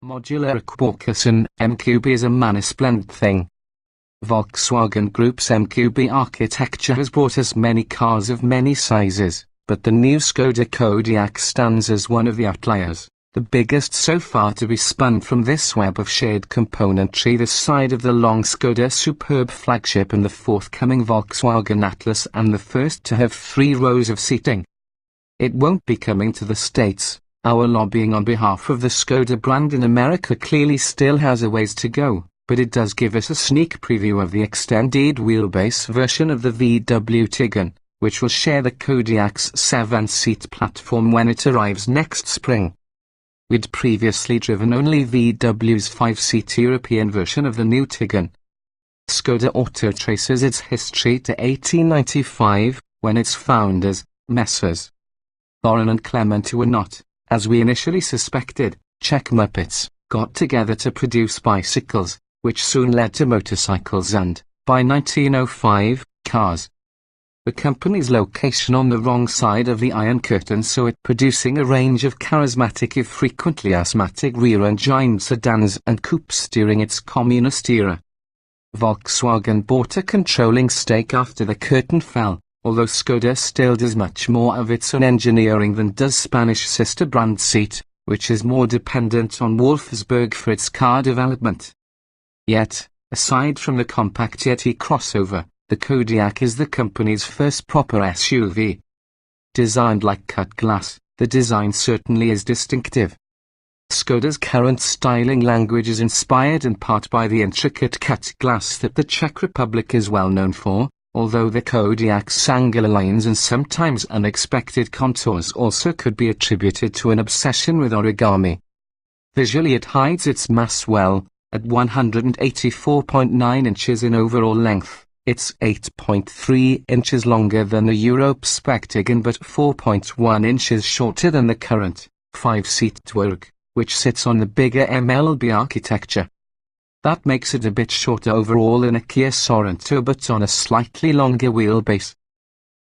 Modular Quokkason MQB is a man-splendid thing. Volkswagen Group's MQB architecture has brought us many cars of many sizes, but the new Škoda Kodiaq stands as one of the outliers, the biggest so far to be spun from this web of shared componentry this side of the long Škoda Superb flagship and the forthcoming Volkswagen Atlas, and the first to have 3 rows of seating. It won't be coming to the States. Our lobbying on behalf of the Škoda brand in America clearly still has a ways to go, but it does give us a sneak preview of the extended wheelbase version of the VW Tiguan, which will share the Kodiaq's 7-seat platform when it arrives next spring. We'd previously driven only VW's 5-seat European version of the new Tiguan. Škoda Auto traces its history to 1895, when its founders, Messrs. Loren and Clement, who were not, as we initially suspected, Czech Muppets, got together to produce bicycles, which soon led to motorcycles and, by 1905, cars. The company's location on the wrong side of the Iron Curtain saw it producing a range of charismatic if frequently asthmatic rear-engined sedans and coupes during its communist era. Volkswagen bought a controlling stake after the curtain fell, although Škoda still does much more of its own engineering than does Spanish sister brand Seat, which is more dependent on Wolfsburg for its car development. Yet, aside from the compact Yeti crossover, the Kodiaq is the company's first proper SUV. Designed like cut glass, the design certainly is distinctive. Škoda's current styling language is inspired in part by the intricate cut glass that the Czech Republic is well known for, although the Kodiaq's angular lines and sometimes unexpected contours also could be attributed to an obsession with origami. Visually it hides its mass well. At 184.9 inches in overall length, it's 8.3 inches longer than the Europe spec Tiguan but 4.1 inches shorter than the current 5-seat Touareg, which sits on the bigger MLB architecture. That makes it a bit shorter overall than a Kia Sorento but on a slightly longer wheelbase.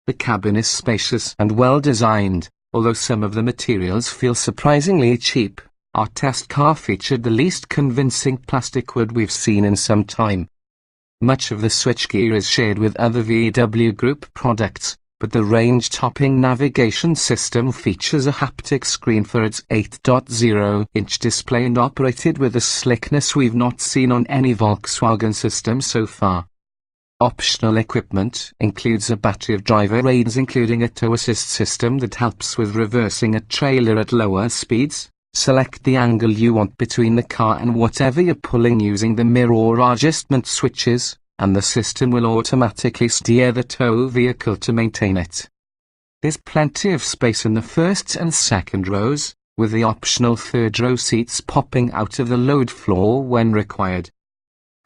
The cabin is spacious and well designed, although some of the materials feel surprisingly cheap. Our test car featured the least convincing plastic wood we've seen in some time. Much of the switchgear is shared with other VW Group products, but the range-topping navigation system features a haptic screen for its 8.0-inch display and operated with a slickness we've not seen on any Volkswagen system so far. Optional equipment includes a battery of driver aids including a tow assist system that helps with reversing a trailer at lower speeds. Select the angle you want between the car and whatever you're pulling using the mirror adjustment switches, and the system will automatically steer the tow vehicle to maintain it. There's plenty of space in the first and second rows, with the optional third row seats popping out of the load floor when required.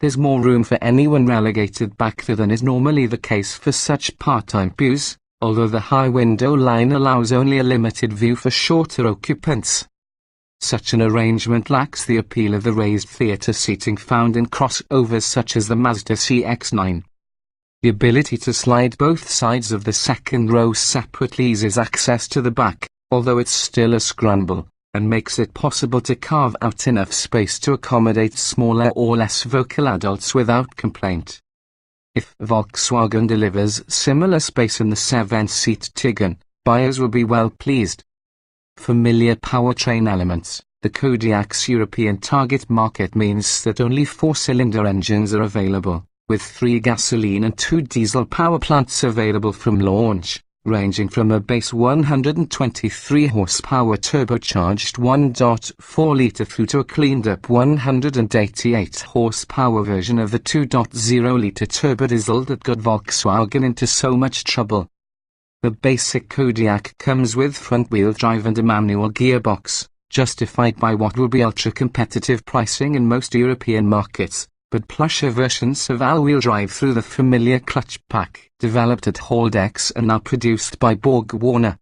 There's more room for anyone relegated back there than is normally the case for such part-time pews, although the high window line allows only a limited view for shorter occupants. Such an arrangement lacks the appeal of the raised theatre seating found in crossovers such as the Mazda CX-9. The ability to slide both sides of the second row separately eases access to the back, although it's still a scramble, and makes it possible to carve out enough space to accommodate smaller or less vocal adults without complaint. If Volkswagen delivers similar space in the 7-seat Tiguan, buyers will be well pleased. Familiar powertrain elements. The Kodiaq's European target market means that only 4-cylinder engines are available, with 3 gasoline and 2 diesel power plants available from launch, ranging from a base 123 horsepower turbocharged 1.4-litre through to a cleaned-up 188 horsepower version of the 2.0-litre turbodiesel that got Volkswagen into so much trouble. The basic Kodiaq comes with front-wheel drive and a manual gearbox, justified by what will be ultra-competitive pricing in most European markets, but plusher versions have all-wheel drive through the familiar clutch pack, developed at Haldex and now produced by Borg-Warner.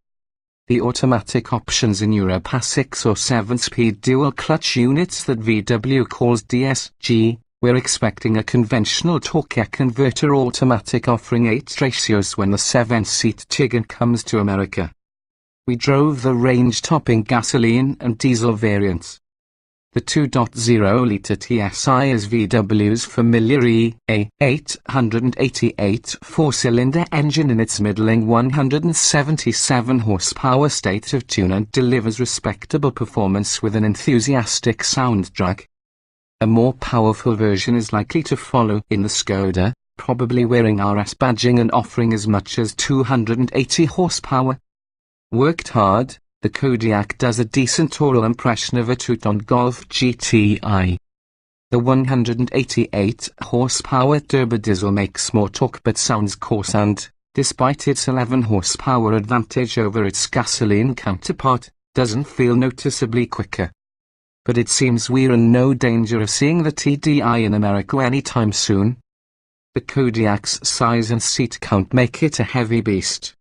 The automatic options in Europe are 6 or 7-speed dual-clutch units that VW calls DSG. We're expecting a conventional torque converter automatic offering 8 ratios when the 7-seat Tiguan comes to America. We drove the range-topping gasoline and diesel variants. The 2.0-litre TSI is VW's familiar E-A888 four-cylinder engine in its middling 177 horsepower state of tune and delivers respectable performance with an enthusiastic soundtrack. A more powerful version is likely to follow in the Skoda, probably wearing RS badging and offering as much as 280 horsepower. Worked hard, the Kodiaq does a decent oral impression of a two-ton Golf GTI. The 188 horsepower turbodiesel makes more torque but sounds coarse and, despite its 11 horsepower advantage over its gasoline counterpart, doesn't feel noticeably quicker. But it seems we're in no danger of seeing the TDI in America anytime soon. The Kodiaq's size and seat count make it a heavy beast.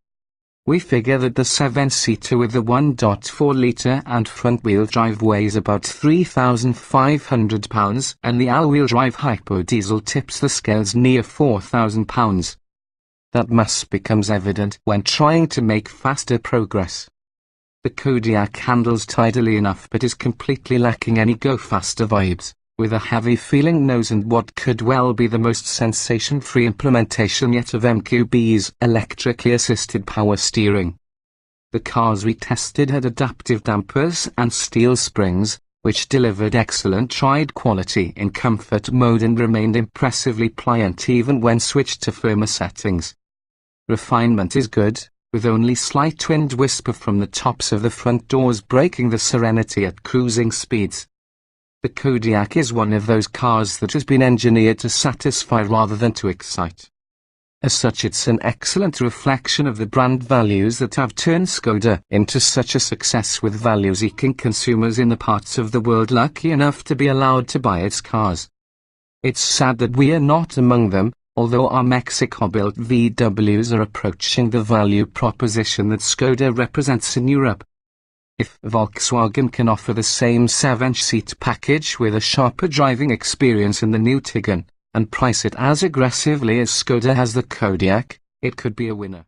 We figure that the 7-seater with the 1.4-litre and front-wheel drive weighs about 3,500 pounds and the all-wheel drive hypo-diesel tips the scales near 4,000 pounds. That must becomes evident when trying to make faster progress. The Kodiaq handles tidily enough but is completely lacking any go-faster vibes, with a heavy-feeling nose and what could well be the most sensation-free implementation yet of MQB's electrically assisted power steering. The cars we tested had adaptive dampers and steel springs, which delivered excellent ride quality in comfort mode and remained impressively pliant even when switched to firmer settings. Refinement is good, with only slight wind whisper from the tops of the front doors breaking the serenity at cruising speeds. The Kodiaq is one of those cars that has been engineered to satisfy rather than to excite. As such, it's an excellent reflection of the brand values that have turned Skoda into such a success, with value-seeking consumers in the parts of the world lucky enough to be allowed to buy its cars. It's sad that we are not among them, although our Mexico-built VWs are approaching the value proposition that Skoda represents in Europe. If Volkswagen can offer the same 7-seat package with a sharper driving experience in the new Tiguan, and price it as aggressively as Skoda has the Kodiaq, it could be a winner.